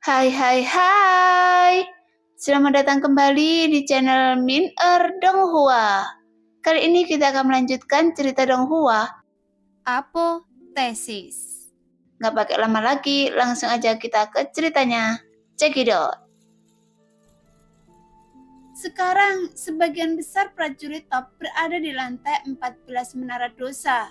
Hai hai hai. Selamat datang kembali di channel Min Donghua. Kali ini kita akan melanjutkan cerita Donghua. Apotesis. Gak pakai lama lagi, langsung aja kita ke ceritanya. Check it out. Sekarang, sebagian besar prajurit top berada di lantai 14 Menara Dosa,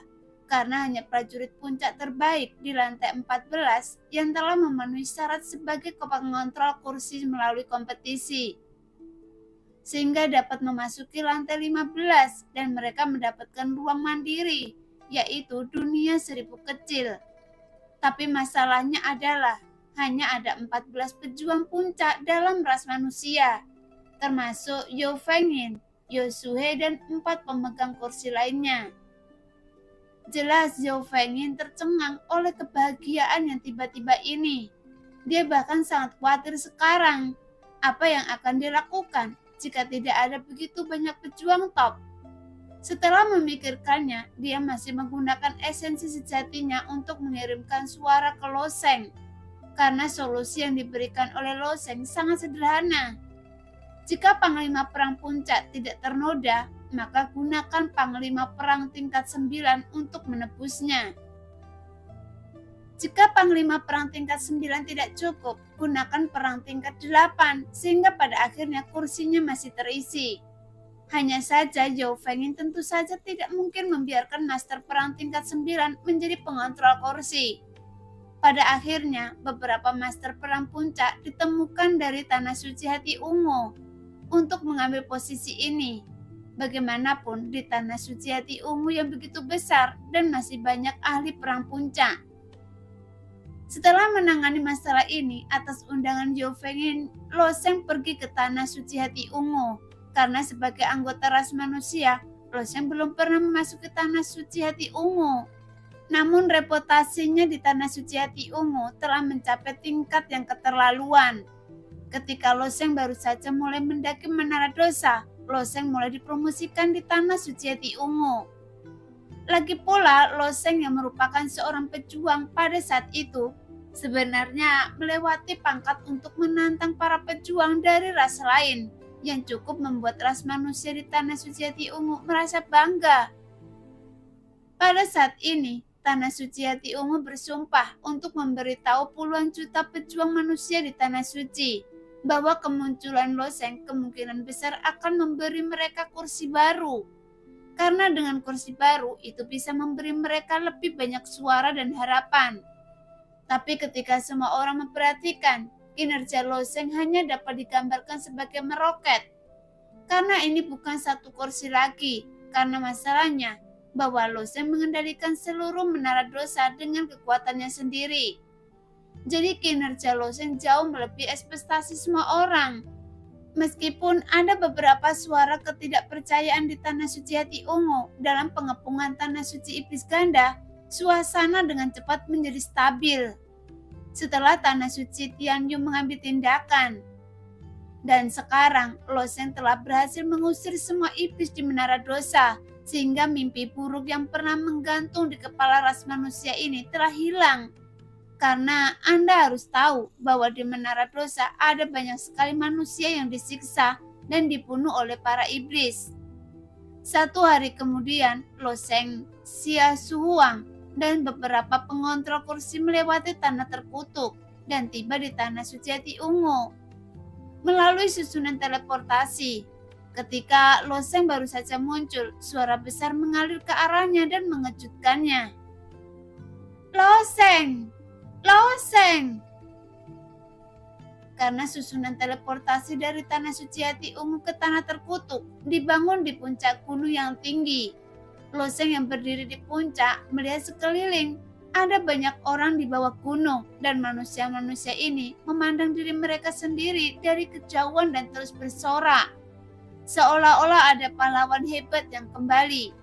karena hanya prajurit puncak terbaik di lantai 14 yang telah memenuhi syarat sebagai pengontrol kursi melalui kompetisi, sehingga dapat memasuki lantai 15 dan mereka mendapatkan ruang mandiri, yaitu dunia seribu kecil. Tapi masalahnya adalah hanya ada 14 pejuang puncak dalam ras manusia, termasuk Yo Fengyin, Yo Suhe, dan 4 pemegang kursi lainnya. Jelas Yo Fengyin tercengang oleh kebahagiaan yang tiba-tiba ini. Dia bahkan sangat khawatir sekarang. Apa yang akan dilakukan jika tidak ada begitu banyak pejuang top? Setelah memikirkannya, dia masih menggunakan esensi sejatinya untuk mengirimkan suara ke Loseng, karena solusi yang diberikan oleh Loseng sangat sederhana. Jika Panglima Perang Puncak tidak ternoda, maka gunakan Panglima Perang tingkat 9 untuk menebusnya. Jika Panglima Perang tingkat 9 tidak cukup, gunakan perang tingkat 8, sehingga pada akhirnya kursinya masih terisi. Hanya saja Yo Fengyin tentu saja tidak mungkin membiarkan Master Perang tingkat 9 menjadi pengontrol kursi. Pada akhirnya, beberapa Master Perang Puncak ditemukan dari Tanah Suci Hati Ungu untuk mengambil posisi ini. Bagaimanapun, di Tanah Suci Hati Ungu yang begitu besar dan masih banyak ahli perang puncak. Setelah menangani masalah ini atas undangan Yo Fengyin, Loseng pergi ke Tanah Suci Hati Ungu. Karena sebagai anggota ras manusia, Loseng belum pernah memasuki Tanah Suci Hati Ungu. Namun reputasinya di Tanah Suci Hati Ungu telah mencapai tingkat yang keterlaluan. Ketika Loseng baru saja mulai mendaki Menara Dosa, Loseng mulai dipromosikan di Tanah Suci Hati Ungu. Lagi pula, Loseng yang merupakan seorang pejuang pada saat itu, sebenarnya melewati pangkat untuk menantang para pejuang dari ras lain, yang cukup membuat ras manusia di Tanah Suci Hati Ungu merasa bangga. Pada saat ini, Tanah Suci Hati Ungu bersumpah untuk memberitahu puluhan juta pejuang manusia di Tanah Suci bahwa kemunculan Loseng kemungkinan besar akan memberi mereka kursi baru. Karena dengan kursi baru itu bisa memberi mereka lebih banyak suara dan harapan. Tapi ketika semua orang memperhatikan, kinerja Loseng hanya dapat digambarkan sebagai meroket. Karena ini bukan satu kursi lagi, karena masalahnya bahwa Loseng mengendalikan seluruh Menara Dosa dengan kekuatannya sendiri. Jadi kinerja Loseng jauh melebihi ekspektasi semua orang. Meskipun ada beberapa suara ketidakpercayaan di Tanah Suci Hati Ungu dalam pengepungan Tanah Suci Iblis Ganda, suasana dengan cepat menjadi stabil. Setelah Tanah Suci Tianyu mengambil tindakan. Dan sekarang, Loseng telah berhasil mengusir semua iblis di Menara Dosa, sehingga mimpi buruk yang pernah menggantung di kepala ras manusia ini telah hilang. Karena Anda harus tahu bahwa di Menara Dosa ada banyak sekali manusia yang disiksa dan dibunuh oleh para iblis. Satu hari kemudian, Loseng, Xia Suhuang, dan beberapa pengontrol kursi melewati tanah terkutuk dan tiba di Tanah Suci Hati Ungu. Melalui susunan teleportasi, ketika Loseng baru saja muncul, suara besar mengalir ke arahnya dan mengejutkannya. Loseng! Loseng! Karena susunan teleportasi dari Tanah Suci Hati Ungu ke tanah terkutuk dibangun di puncak gunung yang tinggi. Loseng yang berdiri di puncak melihat sekeliling. Ada banyak orang di bawah gunung dan manusia-manusia ini memandang diri mereka sendiri dari kejauhan dan terus bersorak. Seolah-olah ada pahlawan hebat yang kembali.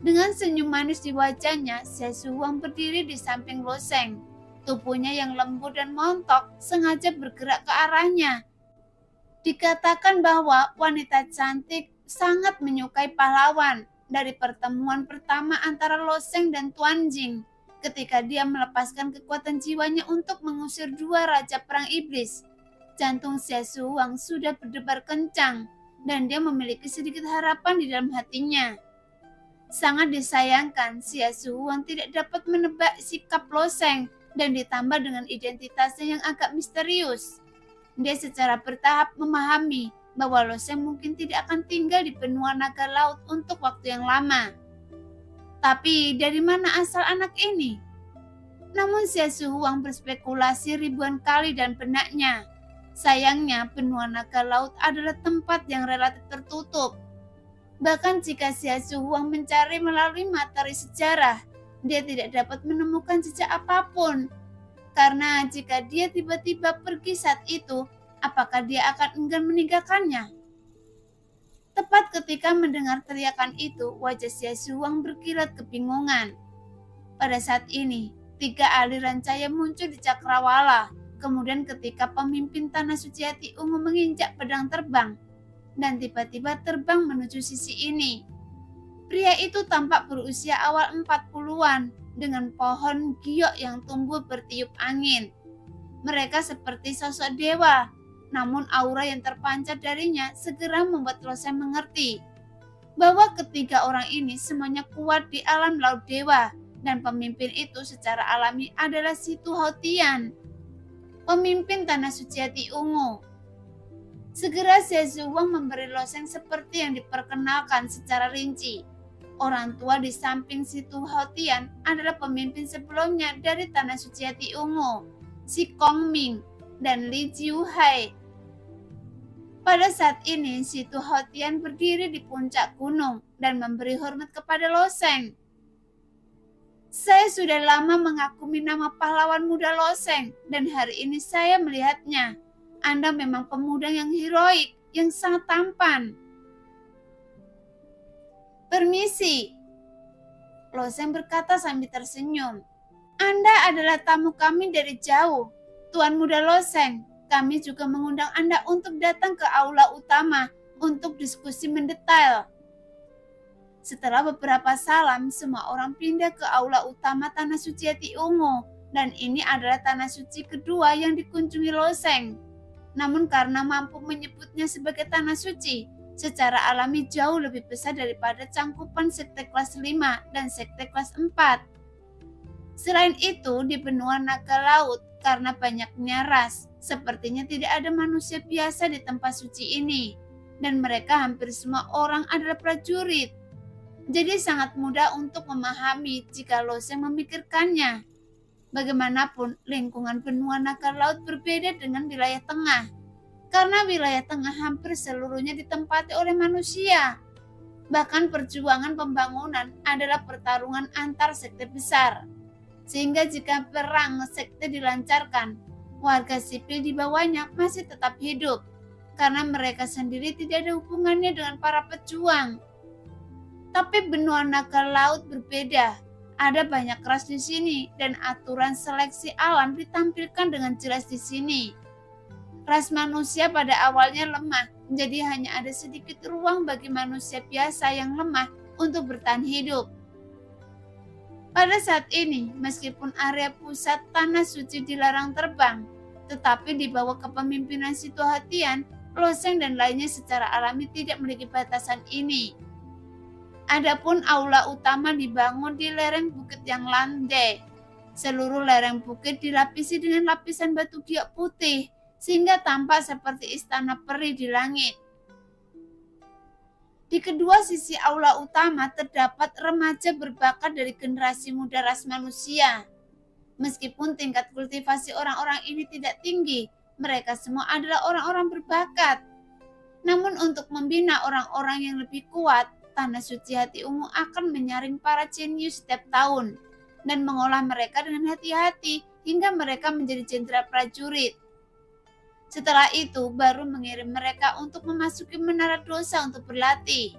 Dengan senyum manis di wajahnya, Xia Suhuang berdiri di samping Loseng. Tubuhnya yang lembut dan montok sengaja bergerak ke arahnya. Dikatakan bahwa wanita cantik sangat menyukai pahlawan. Dari pertemuan pertama antara Loseng dan Tuan Jing, ketika dia melepaskan kekuatan jiwanya untuk mengusir dua raja perang iblis. Jantung Xie Zhuang sudah berdebar kencang dan dia memiliki sedikit harapan di dalam hatinya. Sangat disayangkan, Xie Zhuang tidak dapat menebak sikap Lo Sheng dan ditambah dengan identitasnya yang agak misterius. Dia secara bertahap memahami bahwa Lo Sheng mungkin tidak akan tinggal di benua naga laut untuk waktu yang lama. Tapi dari mana asal anak ini? Namun Xie Zhuang berspekulasi ribuan kali dan benaknya. Sayangnya benua naga laut adalah tempat yang relatif tertutup. Bahkan jika Xie Zhuang mencari melalui materi sejarah, dia tidak dapat menemukan jejak apapun. Karena jika dia tiba-tiba pergi saat itu, apakah dia akan enggan meninggalkannya? Tepat ketika mendengar teriakan itu, wajah Xie Zhuang berkilat kebingungan. Pada saat ini, 3 aliran cahaya muncul di cakrawala. Kemudian ketika pemimpin Tanah Suci Hati Ungu menginjak pedang terbang, dan tiba-tiba terbang menuju sisi ini. Pria itu tampak berusia awal 40-an dengan pohon giok yang tumbuh bertiup angin. Mereka seperti sosok dewa, namun aura yang terpancar darinya segera membuat Lo Sheng mengerti bahwa ketiga orang ini semuanya kuat di alam laut dewa, dan pemimpin itu secara alami adalah Si Tu Hao Tian, pemimpin Tanah Suci Hati Ungu. Segera Xie Zhuang memberi Lo Sheng seperti yang diperkenalkan secara rinci. Orang tua di samping Si Tu Hao Tian adalah pemimpin sebelumnya dari Tanah Suci Hati Ungu, Si Kong Ming dan Li Jiuhai. Pada saat ini, Si Tu Hao Tian berdiri di puncak gunung dan memberi hormat kepada Lo Sheng. Saya sudah lama mengagumi nama pahlawan muda Lo Sheng, dan hari ini saya melihatnya. Anda memang pemuda yang heroik, yang sangat tampan. Permisi, Lo Sheng berkata sambil tersenyum. Anda adalah tamu kami dari jauh, Tuan Muda Lo Sheng. Kami juga mengundang Anda untuk datang ke aula utama untuk diskusi mendetail. Setelah beberapa salam, semua orang pindah ke aula utama Tanah Suci Hati Ungu, dan ini adalah Tanah Suci kedua yang dikunjungi Lo Sheng. Namun karena mampu menyebutnya sebagai Tanah Suci, secara alami jauh lebih besar daripada cangkupan sekte kelas 5 dan sekte kelas 4. Selain itu, di benua naga laut, karena banyaknya ras, sepertinya tidak ada manusia biasa di tempat suci ini, dan mereka hampir semua orang adalah prajurit. Jadi sangat mudah untuk memahami jika Lo Sheng memikirkannya. Bagaimanapun, lingkungan benua naga laut berbeda dengan wilayah tengah. Karena wilayah tengah hampir seluruhnya ditempati oleh manusia. Bahkan perjuangan pembangunan adalah pertarungan antar sekte besar. Sehingga jika perang sekte dilancarkan, warga sipil di bawahnya masih tetap hidup. Karena mereka sendiri tidak ada hubungannya dengan para pejuang. Tapi benua naga laut berbeda. Ada banyak ras di sini dan aturan seleksi alam ditampilkan dengan jelas di sini. Ras manusia pada awalnya lemah, jadi hanya ada sedikit ruang bagi manusia biasa yang lemah untuk bertahan hidup. Pada saat ini, meskipun area pusat Tanah Suci dilarang terbang, tetapi di bawah kepemimpinan Si Tu Hao Tian, Lo Sheng dan lainnya secara alami tidak memiliki batasan ini. Adapun aula utama dibangun di lereng bukit yang landai. Seluruh lereng bukit dilapisi dengan lapisan batu giok putih, sehingga tampak seperti istana peri di langit. Di kedua sisi aula utama terdapat remaja berbakat dari generasi muda ras manusia. Meskipun tingkat kultivasi orang-orang ini tidak tinggi, mereka semua adalah orang-orang berbakat. Namun untuk membina orang-orang yang lebih kuat, Tanah Suci Hati Ungu akan menyaring para jenius setiap tahun dan mengolah mereka dengan hati-hati hingga mereka menjadi jenderal prajurit. Setelah itu, baru mengirim mereka untuk memasuki Menara Dosa untuk berlatih.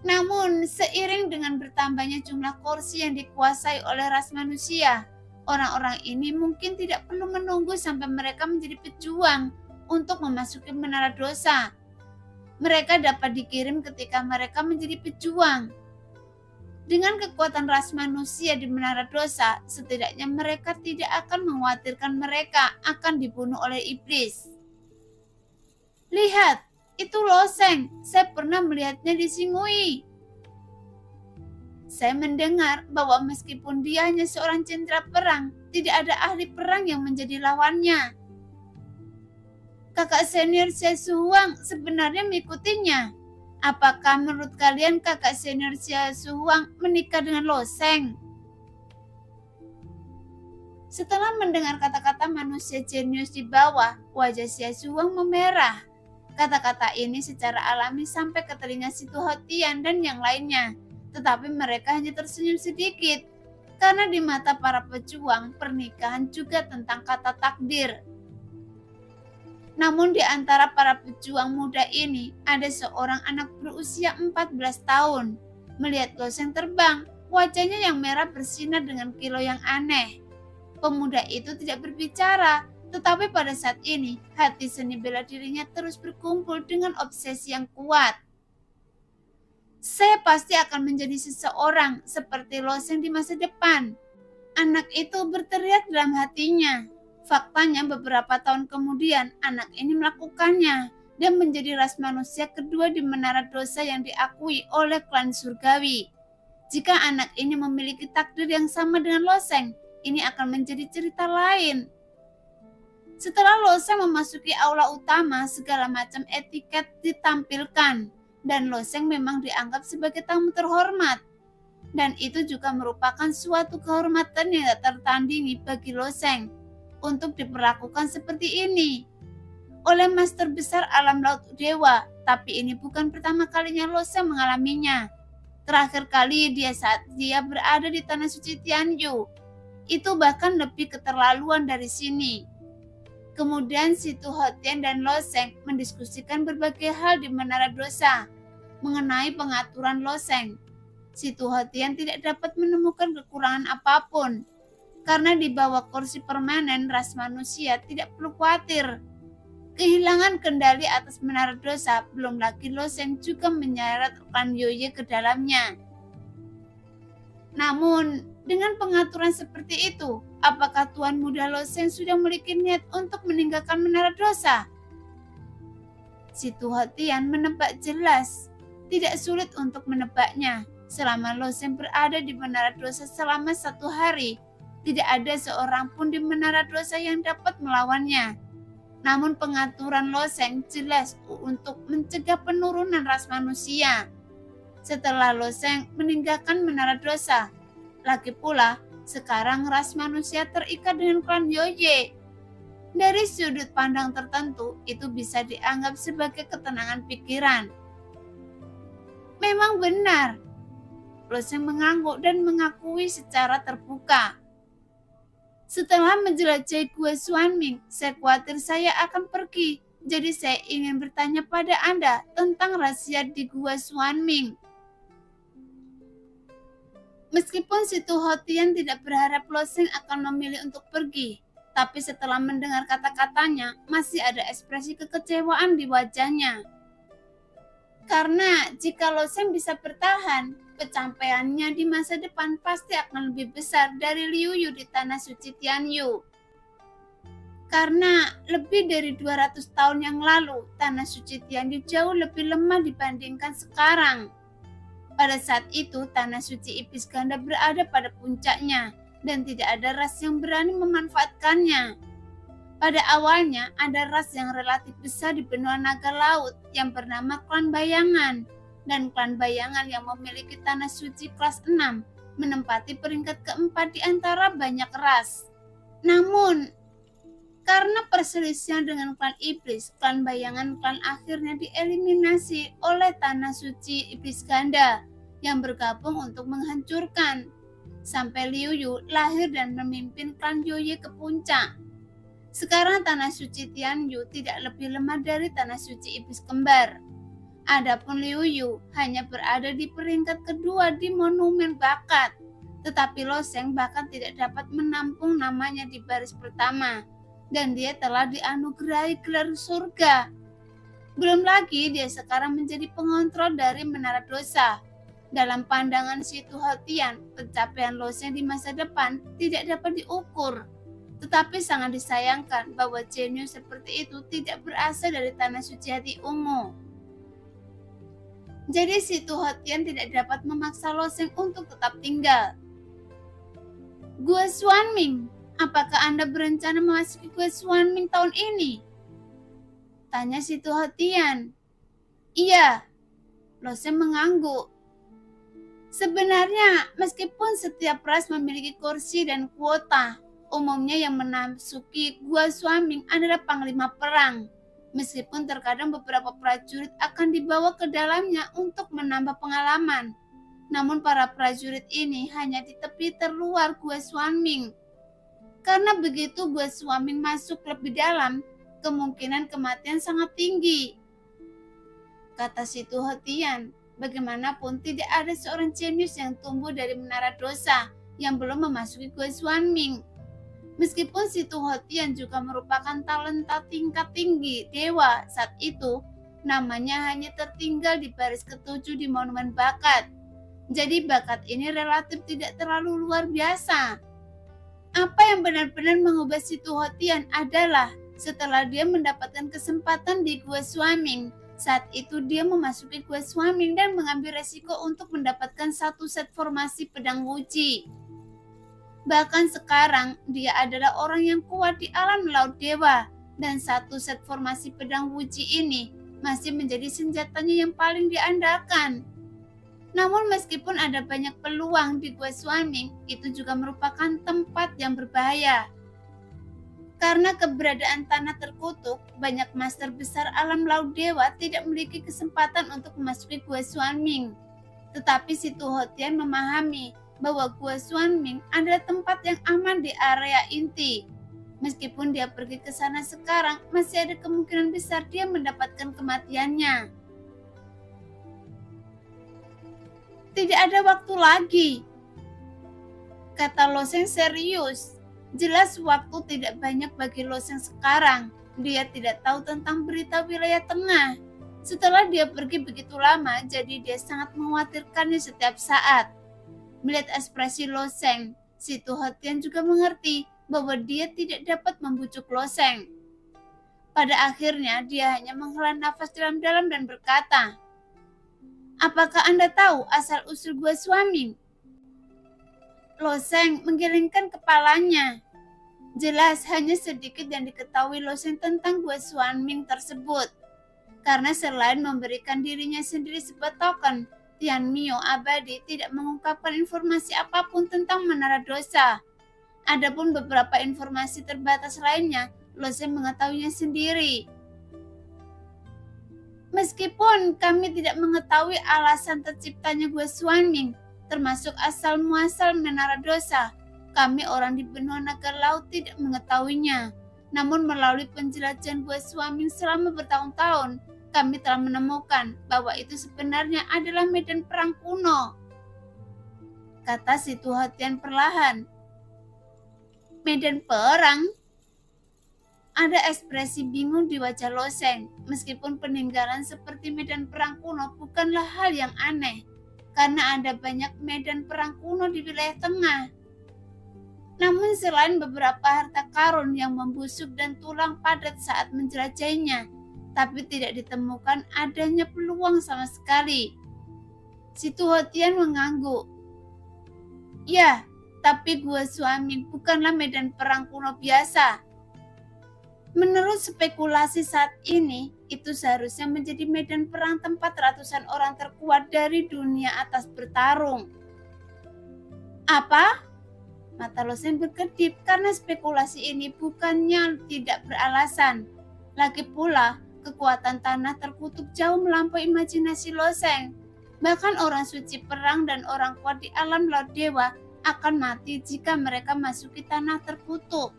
Namun, seiring dengan bertambahnya jumlah kursi yang dikuasai oleh ras manusia, orang-orang ini mungkin tidak perlu menunggu sampai mereka menjadi pejuang untuk memasuki Menara Dosa. Mereka dapat dikirim ketika mereka menjadi pejuang. Dengan kekuatan ras manusia di menara dosa, setidaknya mereka tidak akan mengkhawatirkan mereka akan dibunuh oleh iblis. Lihat, itu loseng. Saya pernah melihatnya di Singui. Saya mendengar bahwa meskipun dia hanya seorang jenderal perang, tidak ada ahli perang yang menjadi lawannya. Kakak senior Xie Suhuang sebenarnya mengikutinya. Apakah menurut kalian kakak senior Xie Suhuang menikah dengan Loseng? Setelah mendengar kata-kata manusia jenius di bawah, wajah Xie Suhuang memerah. Kata-kata ini secara alami sampai ke telinga Situ Hotian dan yang lainnya, tetapi mereka hanya tersenyum sedikit. Karena di mata para pejuang, pernikahan juga tentang kata takdir. Namun di antara para pejuang muda ini, ada seorang anak berusia 14 tahun. Melihat Loseng terbang, wajahnya yang merah bersinar dengan kilau yang aneh. Pemuda itu tidak berbicara, tetapi pada saat ini, hati seni bela dirinya terus berkumpul dengan obsesi yang kuat. Saya pasti akan menjadi seseorang seperti Loseng di masa depan. Anak itu berteriak dalam hatinya. Faktanya beberapa tahun kemudian anak ini melakukannya dan menjadi ras manusia kedua di menara dosa yang diakui oleh klan surgawi. Jika anak ini memiliki takdir yang sama dengan Loseng, ini akan menjadi cerita lain. Setelah Loseng memasuki aula utama, segala macam etiket ditampilkan dan Loseng memang dianggap sebagai tamu terhormat. Dan itu juga merupakan suatu kehormatan yang tak tertandingi bagi Loseng untuk diperlakukan seperti ini oleh Master Besar Alam Laut Dewa, tapi ini bukan pertama kalinya Loseng mengalaminya. Terakhir kali saat dia berada di Tanah Suci Tianyu, itu bahkan lebih keterlaluan dari sini. Kemudian Situ Hotian dan Loseng mendiskusikan berbagai hal di Menara Dosa mengenai pengaturan Loseng. Situ Hotian tidak dapat menemukan kekurangan apapun. Karena di bawah kursi permanen ras manusia tidak perlu khawatir kehilangan kendali atas menara dosa, belum lagi Loseng juga menyeret klan Yoye ke dalamnya. Namun, dengan pengaturan seperti itu, apakah Tuan Muda Loseng sudah memiliki niat untuk meninggalkan menara dosa? Situ Hotian menebak jelas, tidak sulit untuk menebaknya. Selama Loseng berada di menara dosa selama 1 hari, tidak ada seorang pun di menara dosa yang dapat melawannya. Namun pengaturan Loseng jelas untuk mencegah penurunan ras manusia. Setelah Loseng meninggalkan menara dosa, lagi pula sekarang ras manusia terikat dengan klan Yoye. Dari sudut pandang tertentu, itu bisa dianggap sebagai ketenangan pikiran. Memang benar, Loseng mengangguk dan mengakui secara terbuka. Setelah menjelajahi Gua Xuanming, saya khawatir saya akan pergi. Jadi saya ingin bertanya pada Anda tentang rahasia di Gua Xuanming. Meskipun Situ Hotian tidak berharap Loseng akan memilih untuk pergi, tapi setelah mendengar kata-katanya, masih ada ekspresi kekecewaan di wajahnya. Karena jika Loseng bisa bertahan, pencapaiannya di masa depan pasti akan lebih besar dari Liu Yu di Tanah Suci Tianyu. Karena lebih dari 200 tahun yang lalu, Tanah Suci Tianyu jauh lebih lemah dibandingkan sekarang. Pada saat itu, Tanah Suci Iblis Ganda berada pada puncaknya, dan tidak ada ras yang berani memanfaatkannya. Pada awalnya, ada ras yang relatif besar di benua naga laut yang bernama Klan Bayangan, dan Klan Bayangan yang memiliki Tanah Suci kelas 6 menempati peringkat keempat di antara banyak ras. Namun, karena perselisihan dengan Klan Iblis, Klan Bayangan akhirnya dieliminasi oleh Tanah Suci Iblis Ganda yang bergabung untuk menghancurkan. Sampai Liu Yu lahir dan memimpin Klan Yoye ke puncak. Sekarang Tanah Suci Tianyu tidak lebih lemah dari Tanah Suci Iblis Kembar. Adapun Liu Yu hanya berada di peringkat kedua di monumen bakat, tetapi Loseng bahkan tidak dapat menampung namanya di baris pertama, dan dia telah dianugerahi gelar surga. Belum lagi dia sekarang menjadi pengontrol dari Menara Dosa. Dalam pandangan si Tuhotian, pencapaian Loseng di masa depan tidak dapat diukur. Tetapi sangat disayangkan bahwa jenius seperti itu tidak berasal dari tanah suci hati ungu. Jadi si Tuhotian tidak dapat memaksa Loseng untuk tetap tinggal. Gua Xuanming, apakah Anda berencana memasuki Gua Xuanming tahun ini? Tanya si Tuhotian. Iya, Loseng mengangguk. Sebenarnya, meskipun setiap ras memiliki kursi dan kuota, umumnya yang memasuki Gua Xuanming adalah panglima perang. Meskipun terkadang beberapa prajurit akan dibawa ke dalamnya untuk menambah pengalaman. Namun para prajurit ini hanya di tepi terluar Gua Xuanming. Karena begitu Gua Xuanming masuk lebih dalam, kemungkinan kematian sangat tinggi. Kata si Tuhotian. Bagaimanapun tidak ada seorang jenius yang tumbuh dari menara dosa yang belum memasuki Gua Xuanming. Meskipun si Tuhotian juga merupakan talenta tingkat tinggi dewa saat itu, namanya hanya tertinggal di baris ketujuh di monumen bakat. Jadi bakat ini relatif tidak terlalu luar biasa. Apa yang benar-benar mengubah si Tuhotian adalah setelah dia mendapatkan kesempatan di Gua Xuanming. Saat itu dia memasuki Gua Xuanming dan mengambil resiko untuk mendapatkan satu set formasi pedang Wuji. Bahkan sekarang dia adalah orang yang kuat di alam laut dewa dan satu set formasi pedang Wuji ini masih menjadi senjatanya yang paling diandalkan. Namun meskipun ada banyak peluang di Gua Xuanming, itu juga merupakan tempat yang berbahaya. Karena keberadaan tanah terkutuk, banyak master besar alam laut dewa tidak memiliki kesempatan untuk memasuki Gua Xuanming. Tetapi si Tuhotian memahami bahwa Gua Xuanming adalah tempat yang aman di area inti. Meskipun dia pergi ke sana sekarang, masih ada kemungkinan besar dia mendapatkan kematiannya. Tidak ada waktu lagi, kata Loseng serius. Jelas waktu tidak banyak bagi Loseng sekarang. Dia tidak tahu tentang berita wilayah tengah. Setelah dia pergi begitu lama, jadi dia sangat mengkhawatirkannya setiap saat. Melihat ekspresi Loseng, si Tuhotian juga mengerti bahwa dia tidak dapat membujuk Loseng. Pada akhirnya, dia hanya menghela nafas dalam-dalam dan berkata, "Apakah Anda tahu asal-usul Gua Xuanming?" Loseng menggelengkan kepalanya. Jelas hanya sedikit yang diketahui Loseng tentang Gua Xuanming tersebut. Karena selain memberikan dirinya sendiri sebagai token, Tianmio abadi tidak mengungkapkan informasi apapun tentang menara dosa. Adapun beberapa informasi terbatas lainnya, Loseng mengetahuinya sendiri. Meskipun kami tidak mengetahui alasan terciptanya Gua Xuanming, termasuk asal muasal menara dosa, kami orang di benua naga laut tidak mengetahuinya. Namun melalui penjelajahan Gua Xuanming selama bertahun-tahun, kami telah menemukan bahwa itu sebenarnya adalah medan perang kuno. Kata si Tuhotian perlahan. Medan perang? Ada ekspresi bingung di wajah Loseng, meskipun peninggalan seperti medan perang kuno bukanlah hal yang aneh. Karena ada banyak medan perang kuno di wilayah tengah. Namun selain beberapa harta karun yang membusuk dan tulang padat saat menjelajahinya, tapi tidak ditemukan adanya peluang sama sekali. Si Tuhotian mengangguk. Ya, tapi Gua Xuanming bukanlah medan perang kuno biasa. Menurut spekulasi saat ini, itu seharusnya menjadi medan perang tempat ratusan orang terkuat dari dunia atas bertarung. Apa? Mata Loseng berkedip karena spekulasi ini bukannya tidak beralasan. Lagi pula, kekuatan tanah terkutuk jauh melampaui imajinasi Loseng. Bahkan orang suci perang dan orang kuat di alam laut dewa akan mati jika mereka masuki tanah terkutuk.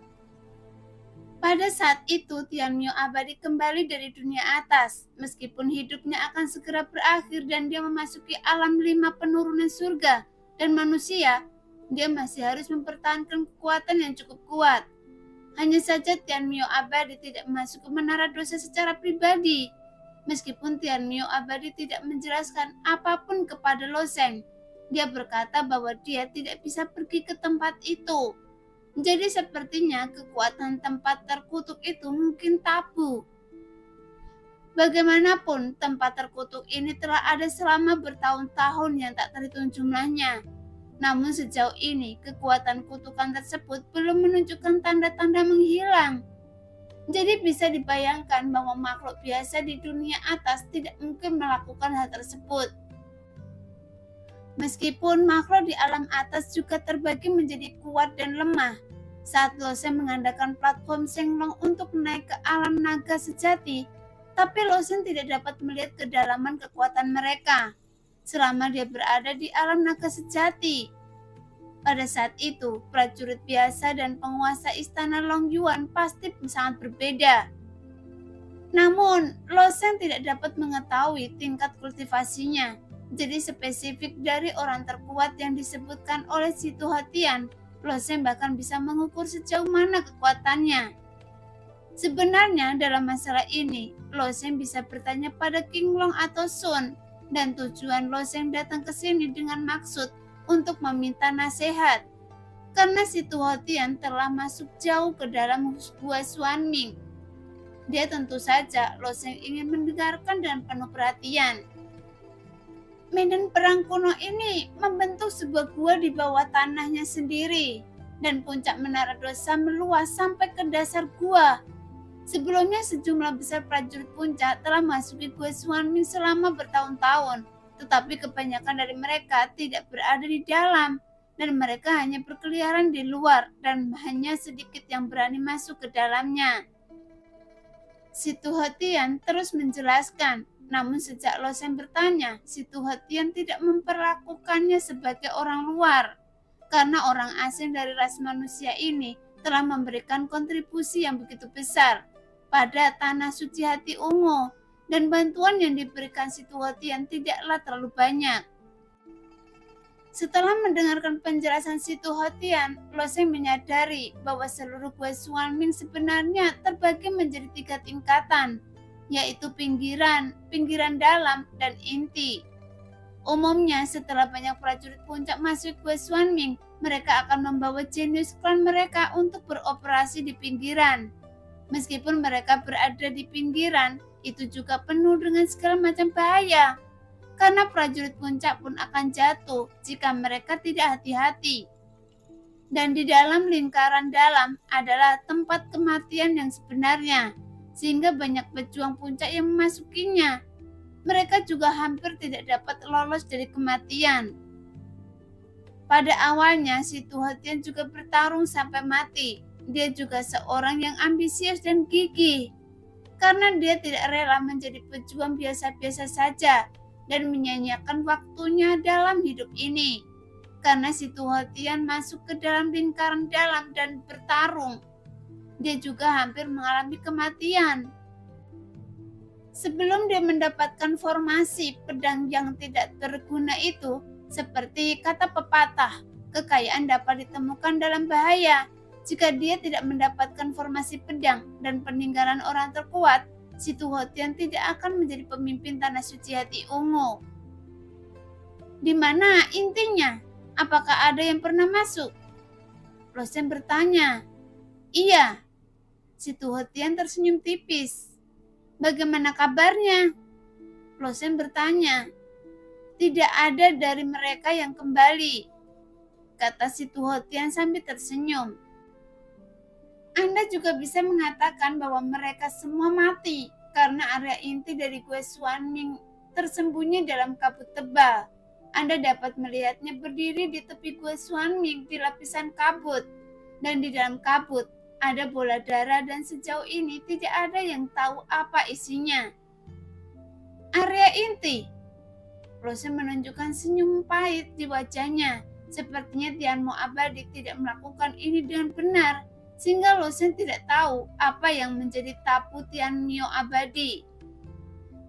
Pada saat itu, Tianmio abadi kembali dari dunia atas. Meskipun hidupnya akan segera berakhir dan dia memasuki alam 5 penurunan surga dan manusia, dia masih harus mempertahankan kekuatan yang cukup kuat. Hanya saja Tianmio abadi tidak masuk ke menara dosa secara pribadi. Meskipun Tian Mio abadi tidak menjelaskan apapun kepada Lo Sheng, dia berkata bahwa dia tidak bisa pergi ke tempat itu. Jadi sepertinya kekuatan tempat terkutuk itu mungkin tabu. Bagaimanapun, tempat terkutuk ini telah ada selama bertahun-tahun yang tak terhitung jumlahnya. Namun sejauh ini, kekuatan kutukan tersebut belum menunjukkan tanda-tanda menghilang. Jadi bisa dibayangkan bahwa makhluk biasa di dunia atas tidak mungkin melakukan hal tersebut. Meskipun makhluk di alam atas juga terbagi menjadi kuat dan lemah, saat Lo Sheng mengandalkan platform Shenglong untuk naik ke alam naga sejati, tapi Lo Sheng tidak dapat melihat kedalaman kekuatan mereka selama dia berada di alam naga sejati. Pada saat itu, prajurit biasa dan penguasa istana Long Yuan pasti sangat berbeda. Namun, Lo Sheng tidak dapat mengetahui tingkat kultivasinya. Jadi spesifik dari orang terkuat yang disebutkan oleh Si Tuhatian, Lo Sheng bahkan bisa mengukur sejauh mana kekuatannya. Sebenarnya dalam masalah ini, Lo Sheng bisa bertanya pada King Long atau Sun, dan tujuan Lo Sheng datang ke sini dengan maksud untuk meminta nasihat. Karena Si Tuhatian telah masuk jauh ke dalam gua Xuanming. Dia tentu saja Lo Sheng ingin mendengarkan dengan penuh perhatian. Medan perang kuno ini membentuk sebuah gua di bawah tanahnya sendiri, dan puncak menara dosa meluas sampai ke dasar gua. Sebelumnya sejumlah besar prajurit puncak telah memasuki gua Xuanming selama bertahun-tahun, tetapi kebanyakan dari mereka tidak berada di dalam, dan mereka hanya berkeliaran di luar dan hanya sedikit yang berani masuk ke dalamnya. Si Tuhatian terus menjelaskan, namun sejak Lo Sheng bertanya, Si Tuhatian tidak memperlakukannya sebagai orang luar, karena orang asing dari ras manusia ini telah memberikan kontribusi yang begitu besar pada tanah suci hati ungu, dan bantuan yang diberikan Si Tuhatian tidaklah terlalu banyak. Setelah mendengarkan penjelasan Si Tuhatian, Lo Sheng menyadari bahwa seluruh gua Xuanming sebenarnya terbagi menjadi 3 tingkatan, yaitu pinggiran, pinggiran dalam, dan inti. Umumnya setelah banyak prajurit puncak masuk gua Xuanming, mereka akan membawa jenius klan mereka untuk beroperasi di pinggiran. Meskipun mereka berada di pinggiran, itu juga penuh dengan segala macam bahaya, karena prajurit puncak pun akan jatuh jika mereka tidak hati-hati. Dan di dalam lingkaran dalam adalah tempat kematian yang sebenarnya, sehingga banyak pejuang puncak yang memasukinya. Mereka juga hampir tidak dapat lolos dari kematian. Pada awalnya, Si Tuhatian juga bertarung sampai mati. Dia juga seorang yang ambisius dan gigih, karena dia tidak rela menjadi pejuang biasa-biasa saja dan menyanyiakan waktunya dalam hidup ini. Karena Si Tuhatian masuk ke dalam lingkaran dalam dan bertarung, dia juga hampir mengalami kematian. Sebelum dia mendapatkan formasi pedang yang tidak berguna itu, seperti kata pepatah, kekayaan dapat ditemukan dalam bahaya. Jika dia tidak mendapatkan formasi pedang dan peninggalan orang terkuat, Si Tuhatian tidak akan menjadi pemimpin tanah suci hati ungu. Di mana intinya? Apakah ada yang pernah masuk? Lo Sheng bertanya. Iya. Si Tuhatian tersenyum tipis. Bagaimana kabarnya? Lo Sheng bertanya. Tidak ada dari mereka yang kembali, kata Si Tuhatian sambil tersenyum. Anda juga bisa mengatakan bahwa mereka semua mati karena area inti dari gua Xuanming tersembunyi dalam kabut tebal. Anda dapat melihatnya berdiri di tepi gua Xuanming di lapisan kabut, dan di dalam kabut ada bola darah, dan sejauh ini tidak ada yang tahu apa isinya. Area inti. Lo Sheng menunjukkan senyum pahit di wajahnya. Sepertinya Tian Mo abadi tidak melakukan ini dengan benar, sehingga Lo Sheng tidak tahu apa yang menjadi tabu Tian Mo abadi.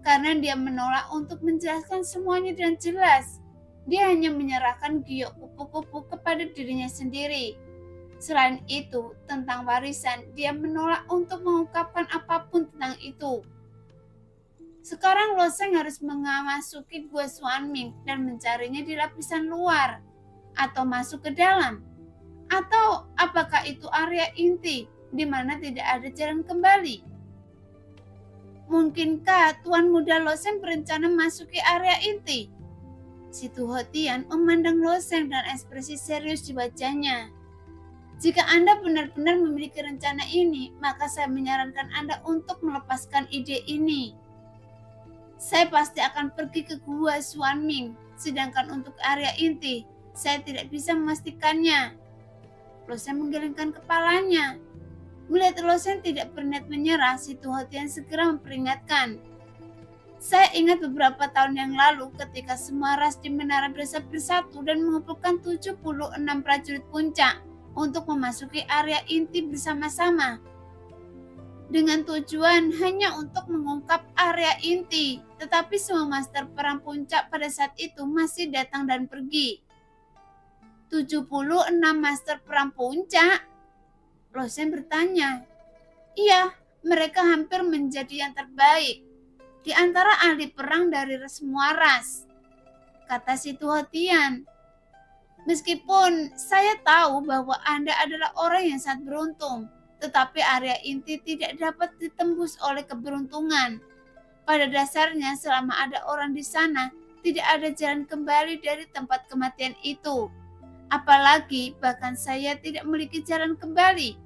Karena dia menolak untuk menjelaskan semuanya dengan jelas, dia hanya menyerahkan giok kupu-kupu kepada dirinya sendiri. Selain itu, tentang warisan, dia menolak untuk mengungkapkan apapun tentang itu. Sekarang Loseng harus memasuki Gua Xuanming dan mencarinya di lapisan luar, atau masuk ke dalam. Atau apakah itu area inti di mana tidak ada jalan kembali? Mungkinkah Tuan Muda Loseng berencana masuki area inti? Si Tuho Tian memandang Loseng dan ekspresi serius di wajahnya. Jika Anda benar-benar memiliki rencana ini, maka saya menyarankan Anda untuk melepaskan ide ini. Saya pasti akan pergi ke Gua Xuanming, sedangkan untuk area inti, saya tidak bisa memastikannya. Loseng menggelengkan kepalanya. Melihat Loseng tidak berniat menyerah, si Tuho Tian segera memperingatkan. Saya ingat beberapa tahun yang lalu ketika semua ras di Menara Dosa bersatu dan mengumpulkan 76 prajurit puncak untuk memasuki area inti bersama-sama. Dengan tujuan hanya untuk mengungkap area inti, tetapi semua master perang puncak pada saat itu masih datang dan pergi. 76 master perang puncak? Loseng bertanya. Iya, mereka hampir menjadi yang terbaik di antara ahli perang dari semua ras, kata si Tuho Tian. Meskipun saya tahu bahwa Anda adalah orang yang sangat beruntung, tetapi area inti tidak dapat ditembus oleh keberuntungan. Pada dasarnya, selama ada orang di sana, tidak ada jalan kembali dari tempat kematian itu. Apalagi bahkan saya tidak memiliki jalan kembali.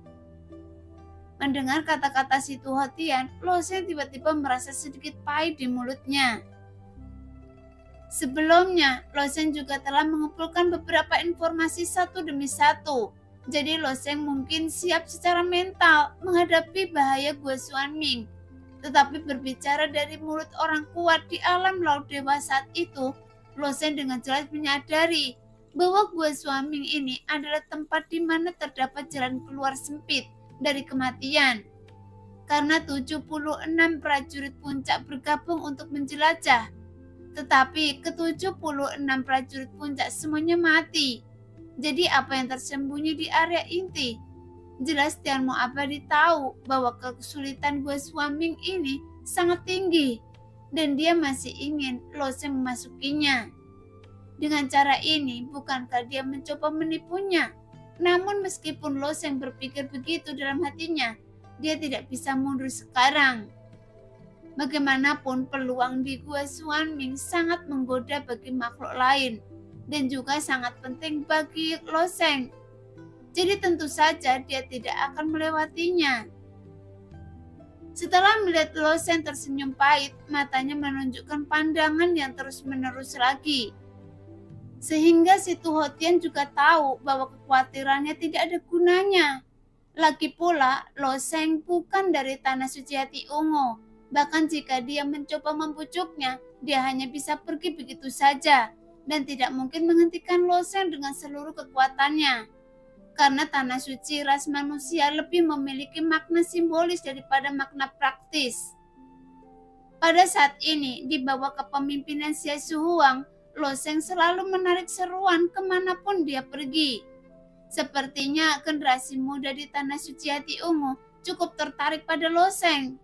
Mendengar kata-kata si Tuho Tian, Loseng tiba-tiba merasa sedikit pahit di mulutnya. Sebelumnya, Loseng juga telah mengumpulkan beberapa informasi satu demi satu. Jadi Loseng mungkin siap secara mental menghadapi bahaya Gua Xuanming. Tetapi berbicara dari mulut orang kuat di alam laut dewa saat itu, Loseng dengan jelas menyadari bahwa Gua Xuanming ini adalah tempat di mana terdapat jalan keluar sempit dari kematian. Karena 76 prajurit puncak bergabung untuk menjelajah, tetapi ke-76 prajurit puncak semuanya mati. Jadi apa yang tersembunyi di area inti? Jelas Tian Mo Abadi tahu bahwa kesulitan Gua Xuanming ini sangat tinggi dan dia masih ingin Loseng memasukinya. Dengan cara ini, bukankah dia mencoba menipunya? Namun meskipun Loseng berpikir begitu dalam hatinya, dia tidak bisa mundur sekarang. Bagaimanapun peluang di Gua Xuanming sangat menggoda bagi makhluk lain dan juga sangat penting bagi Loseng. Jadi tentu saja dia tidak akan melewatinya. Setelah melihat Loseng tersenyum pahit, matanya menunjukkan pandangan yang terus-menerus lagi. Sehingga si Tuho Tian juga tahu bahwa kekhawatirannya tidak ada gunanya. Lagi pula, Loseng bukan dari tanah suci hati ungu. Bahkan jika dia mencoba membujuknya, dia hanya bisa pergi begitu saja dan tidak mungkin menghentikan Loseng dengan seluruh kekuatannya. Karena tanah suci ras manusia lebih memiliki makna simbolis daripada makna praktis. Pada saat ini, di bawah kepemimpinan Xie Zhuang, Loseng selalu menarik seruan kemanapun dia pergi. Sepertinya generasi muda di tanah suci hati ungu cukup tertarik pada Loseng.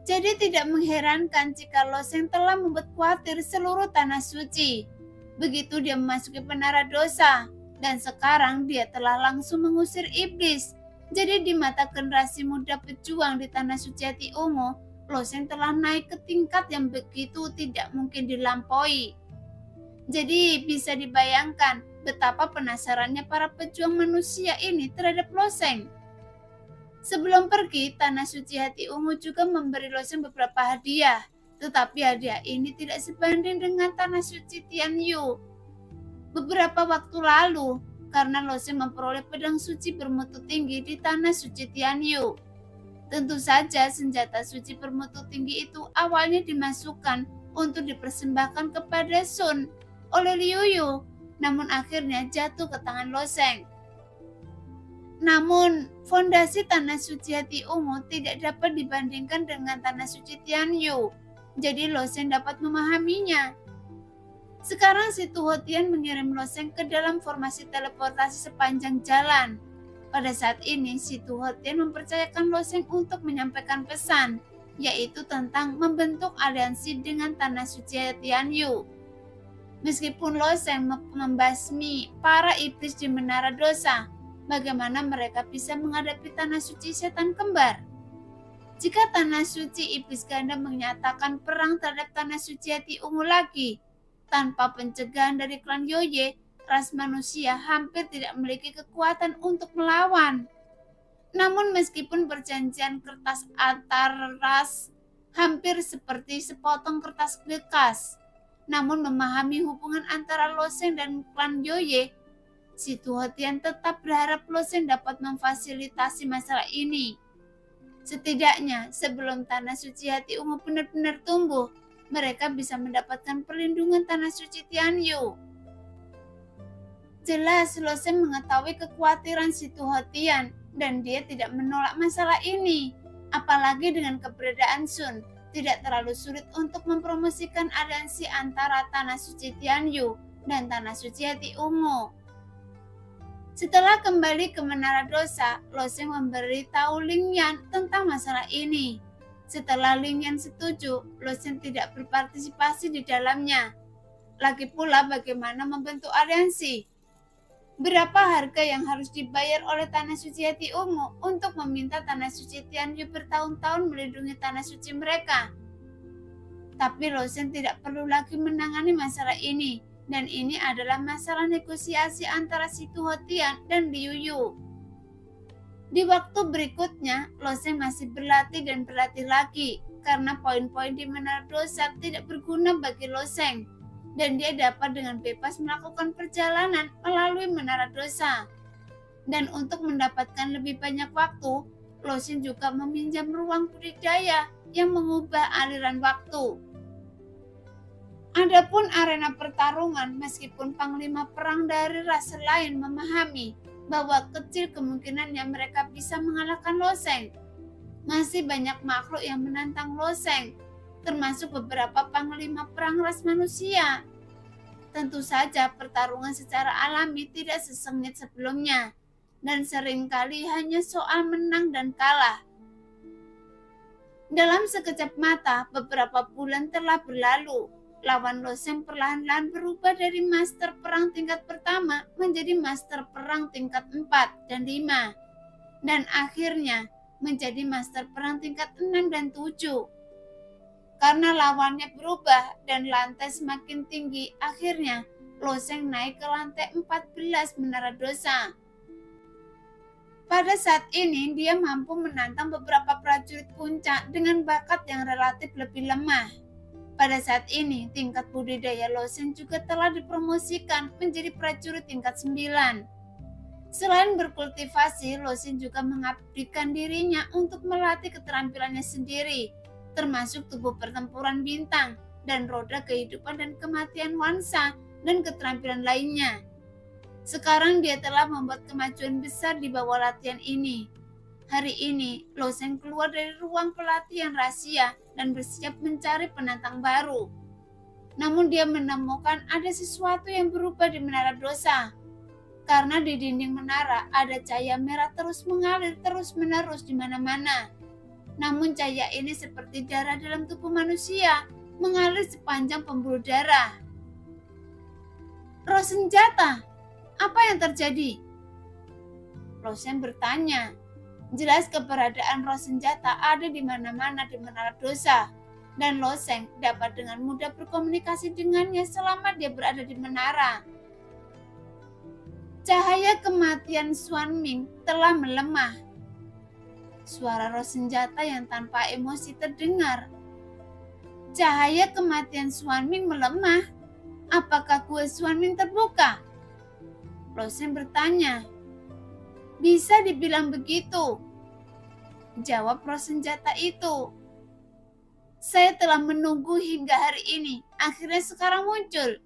Jadi tidak mengherankan jika Loseng telah membuat khawatir seluruh tanah suci. Begitu dia memasuki Menara Dosa, dan sekarang dia telah langsung mengusir iblis. Jadi di mata generasi muda pejuang di tanah suci hati ungu, Loseng telah naik ke tingkat yang begitu tidak mungkin dilampaui. Jadi bisa dibayangkan betapa penasarannya para pejuang manusia ini terhadap Loseng. Sebelum pergi, tanah suci hati ungu juga memberi Loseng beberapa hadiah, tetapi hadiah ini tidak sebanding dengan tanah suci Tianyu. Beberapa waktu lalu, karena Loseng memperoleh pedang suci bermutu tinggi di tanah suci Tianyu. Tentu saja senjata suci bermutu tinggi itu awalnya dimasukkan untuk dipersembahkan kepada Sun oleh Liu Yu, namun akhirnya jatuh ke tangan Loseng. Namun, fondasi tanah suci hati ungu tidak dapat dibandingkan dengan tanah suci Tianyu, jadi Loseng dapat memahaminya. Sekarang si Tuho Tian mengirim Loseng ke dalam formasi teleportasi sepanjang jalan. Pada saat ini, si Tuho Tian mempercayakan Loseng untuk menyampaikan pesan. yaitu tentang membentuk aliansi dengan Tanah Suci Tianyu. Meskipun Lo Sheng membasmi para iblis di Menara Dosa, bagaimana mereka bisa menghadapi Tanah Suci Setan Kembar? Jika Tanah Suci Iblis Ganda menyatakan perang terhadap Tanah Suci Hati Ungu lagi, tanpa pencegahan dari klan Yoye, ras manusia hampir tidak memiliki kekuatan untuk melawan. Namun meskipun perjanjian kertas antar ras hampir seperti sepotong kertas bekas, namun memahami hubungan antara Lo Sheng dan klan Yoye, si Tuhotian tetap berharap Lo Sheng dapat memfasilitasi masalah ini. Setidaknya sebelum Tanah Suci Hati Ungu benar-benar tumbuh, mereka bisa mendapatkan perlindungan Tanah Suci Tianyu. Jelas Lo Sheng mengetahui kekhawatiran si Tuhotian dan dia tidak menolak masalah ini. Apalagi dengan keberadaan Sun, tidak terlalu sulit untuk mempromosikan aliansi antara Tanah Suci Tianyu dan Tanah Suci Hati Ungu. Setelah kembali ke Menara Dosa, Lo Sheng memberitahu Ling Yan tentang masalah ini. Setelah Ling Yan setuju, Lo Sheng tidak berpartisipasi di dalamnya. Lagi pula bagaimana membentuk aliansi. Berapa harga yang harus dibayar oleh Tanah Suci Hati Ungu untuk meminta Tanah Suci Tianyu bertahun-tahun melindungi Tanah Suci mereka? Tapi Lo Sheng tidak perlu lagi menangani masalah ini, dan ini adalah masalah negosiasi antara si Tuhotian dan Liu Yu. Di waktu berikutnya, Lo Sheng masih berlatih dan berlatih lagi, karena poin-poin di Menara Dosa tidak berguna bagi Lo Sheng, dan dia dapat dengan bebas melakukan perjalanan melalui Menara Dosa. Dan untuk mendapatkan lebih banyak waktu, Lo Sheng juga meminjam ruang budidaya yang mengubah aliran waktu. Adapun arena pertarungan, meskipun panglima perang dari ras lain memahami bahwa kecil kemungkinannya mereka bisa mengalahkan Lo Sheng, masih banyak makhluk yang menantang Lo Sheng, termasuk beberapa panglima perang ras manusia. Tentu saja pertarungan secara alami tidak sesengit sebelumnya, dan seringkali hanya soal menang dan kalah. Dalam sekejap mata, beberapa bulan telah berlalu. Lawan Lo Sheng perlahan-lahan berubah dari master perang tingkat pertama menjadi master perang tingkat 4 dan 5, dan akhirnya menjadi master perang tingkat 6 dan 7. Karena lawannya berubah dan lantai semakin tinggi, akhirnya Lo Sheng naik ke lantai 14 Menara Dosa. Pada saat ini, dia mampu menantang beberapa prajurit puncak dengan bakat yang relatif lebih lemah. Pada saat ini, tingkat budidaya Lo Sheng juga telah dipromosikan menjadi prajurit tingkat 9. Selain berkultivasi, Lo Sheng juga mengabdikan dirinya untuk melatih keterampilannya sendiri, termasuk tubuh pertempuran bintang dan roda kehidupan dan kematian Wansa dan keterampilan lainnya. Sekarang dia telah membuat kemajuan besar di bawah latihan ini. Hari ini, Lo Sheng keluar dari ruang pelatihan rahasia dan bersiap mencari penantang baru. Namun dia menemukan ada sesuatu yang berubah di Menara Dosa. Karena di dinding menara ada cahaya merah terus mengalir terus-menerus di mana-mana. Namun cahaya ini seperti darah dalam tubuh manusia, mengalir sepanjang pembuluh darah. Roh senjata, apa yang terjadi? Lo Sheng bertanya. Jelas keberadaan roh senjata ada di mana-mana di Menara Dosa, dan Lo Sheng dapat dengan mudah berkomunikasi dengannya selama dia berada di menara. Cahaya kematian Xuan Ming telah melemah. Suara roh senjata yang tanpa emosi terdengar. Cahaya kematian Xuan Ming melemah. Apakah gua Xuan Ming terbuka? Lo Sheng bertanya. Bisa dibilang begitu, jawab roh senjata itu. Saya telah menunggu hingga hari ini, akhirnya sekarang muncul.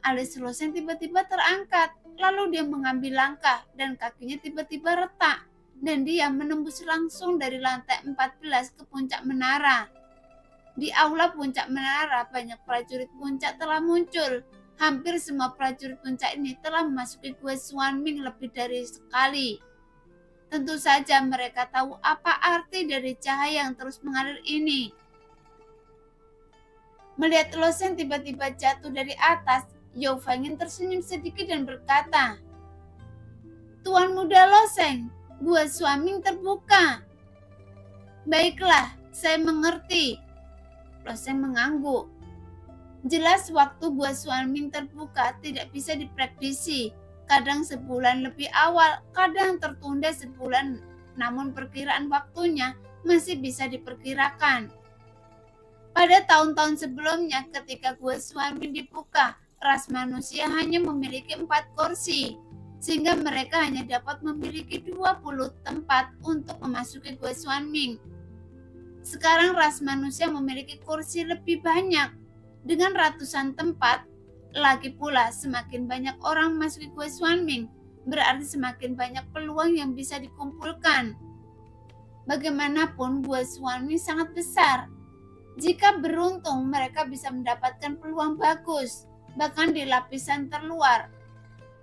Alis Lo Sheng tiba-tiba terangkat, lalu dia mengambil langkah dan kakinya tiba-tiba retak, dan dia menembus langsung dari lantai 14 ke puncak menara. Di aula puncak menara, banyak prajurit puncak telah muncul. Hampir semua prajurit puncak ini telah memasuki gua Xuan Ming lebih dari sekali. Tentu saja mereka tahu apa arti dari cahaya yang terus mengalir ini. Melihat Lo Sheng tiba-tiba jatuh dari atas, Yao Fengin tersenyum sedikit dan berkata, "Tuan muda Lo Sheng, Gua Xuanming terbuka." "Baiklah, saya mengerti." Lo Sheng mengangguk. Jelas waktu Gua Xuanming terbuka tidak bisa diprediksi. Kadang sebulan lebih awal, kadang tertunda sebulan, namun perkiraan waktunya masih bisa diperkirakan. Pada tahun-tahun sebelumnya ketika Gua Xuanming dibuka, ras manusia hanya memiliki 4 kursi, sehingga mereka hanya dapat memiliki 20 tempat untuk memasuki Gua Xuanming. Sekarang ras manusia memiliki kursi lebih banyak, dengan ratusan tempat. Lagi pula, semakin banyak orang memasuki Gua Xuanming, berarti semakin banyak peluang yang bisa dikumpulkan. Bagaimanapun, Gua Xuanming sangat besar. Jika beruntung, mereka bisa mendapatkan peluang bagus, bahkan di lapisan terluar.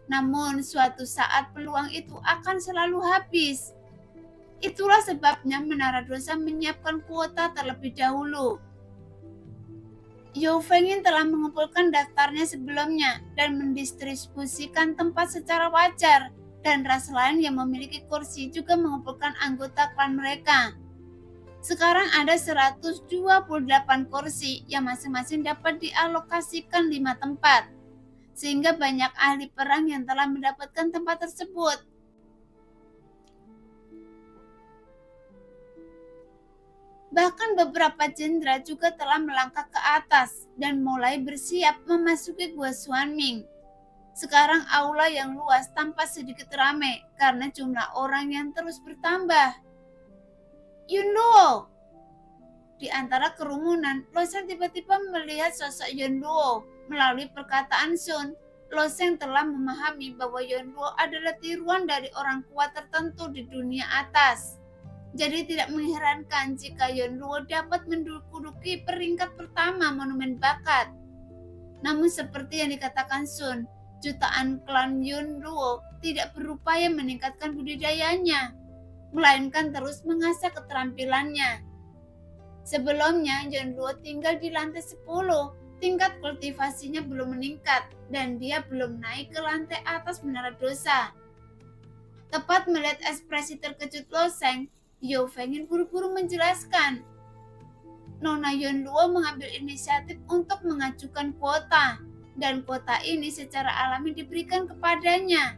Namun, suatu saat peluang itu akan selalu habis. Itulah sebabnya Menara Dosa menyiapkan kuota terlebih dahulu. Yao Fengin telah mengumpulkan daftarnya sebelumnya dan mendistribusikan tempat secara wajar, dan ras lain yang memiliki kursi juga mengumpulkan anggota klan mereka. Sekarang ada 128 kursi yang masing-masing dapat dialokasikan 5 tempat, sehingga banyak ahli perang yang telah mendapatkan tempat tersebut. Bahkan beberapa jenderal juga telah melangkah ke atas dan mulai bersiap memasuki Gua Xuanming. Sekarang aula yang luas tampak sedikit ramai karena jumlah orang yang terus bertambah. "Yun Luo!" Di antara kerumunan, Lo Sheng tiba-tiba melihat sosok Yun Luo. Melalui perkataan Sun, Lo Sheng telah memahami bahwa Yun Luo adalah tiruan dari orang kuat tertentu di dunia atas. Jadi tidak mengherankan jika Yun Luo dapat menduduki peringkat pertama monumen bakat. Namun seperti yang dikatakan Sun, jutaan klan Yun Luo tidak berupaya meningkatkan budidayanya, melainkan terus mengasah keterampilannya. Sebelumnya Yun Luo tinggal di lantai 10, tingkat kultivasinya belum meningkat dan dia belum naik ke lantai atas Menara Dosa. Tepat melihat ekspresi terkejut Lo Sheng, Yao Fengin buru-buru menjelaskan. Nona Yun Luo mengambil inisiatif untuk mengajukan kuota, dan kuota ini secara alami diberikan kepadanya.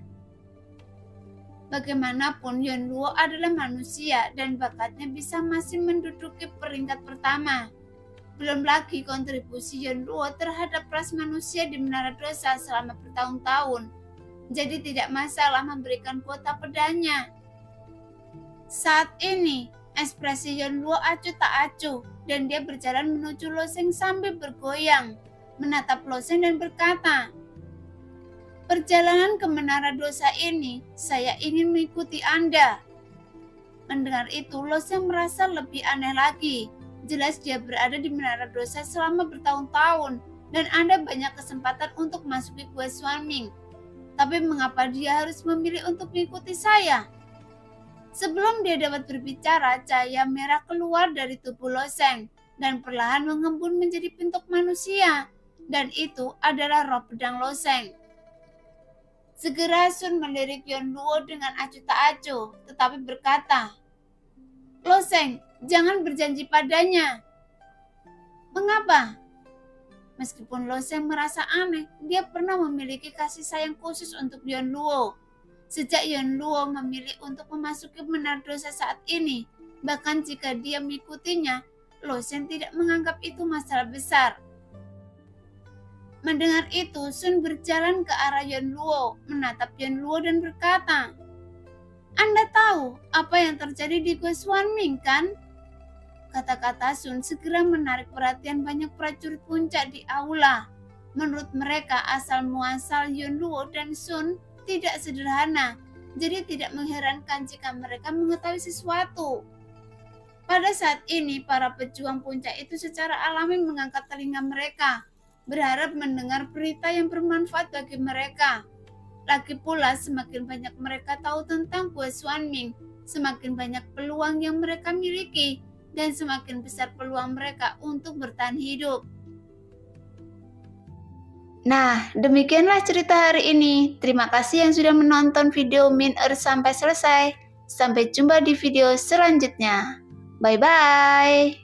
Bagaimanapun, Yun Luo adalah manusia dan bakatnya bisa masih menduduki peringkat pertama. Belum lagi kontribusi Yun Luo terhadap ras manusia di Menara Dosa selama bertahun-tahun, jadi tidak masalah memberikan kuota padanya. Saat ini, ekspresi Yun Luo acuh tak acuh, dan dia berjalan menuju Lo Sheng sambil bergoyang, menatap Lo Sheng dan berkata, "Perjalanan ke Menara Dosa ini, saya ingin mengikuti Anda." Mendengar itu, Lo Sheng merasa lebih aneh lagi. Jelas dia berada di Menara Dosa selama bertahun-tahun, dan ada banyak kesempatan untuk masuki Gua Xuanming. Tapi mengapa dia harus memilih untuk mengikuti saya? Sebelum dia dapat berbicara, cahaya merah keluar dari tubuh Lo Sheng dan perlahan mengembun menjadi bentuk manusia, dan itu adalah roh pedang Lo Sheng. Segera Sun melirik Yun Luo dengan acuh tak acuh, tetapi berkata, "Lo Sheng, jangan berjanji padanya." "Mengapa?" Meskipun Lo Sheng merasa aneh, dia pernah memiliki kasih sayang khusus untuk Yun Luo. Sejak Yun Luo memilih untuk memasuki Menara Dosa saat ini, bahkan jika dia mengikutinya, Lo Sheng tidak menganggap itu masalah besar. Mendengar itu, Sun berjalan ke arah Yun Luo, menatap Yun Luo dan berkata, "Anda tahu apa yang terjadi di Gua Xuanming, kan?" Kata-kata Sun segera menarik perhatian banyak prajurit puncak di aula. Menurut mereka, asal-muasal Yun Luo dan Sun tidak sederhana, jadi tidak mengherankan jika mereka mengetahui sesuatu. Pada saat ini, para pejuang puncak itu secara alami mengangkat telinga mereka, berharap mendengar berita yang bermanfaat bagi mereka. Lagi pula, semakin banyak mereka tahu tentang Gua Xuanming, semakin banyak peluang yang mereka miliki, dan semakin besar peluang mereka untuk bertahan hidup. Nah, demikianlah cerita hari ini. Terima kasih yang sudah menonton video Min sampai selesai. Sampai jumpa di video selanjutnya. Bye-bye.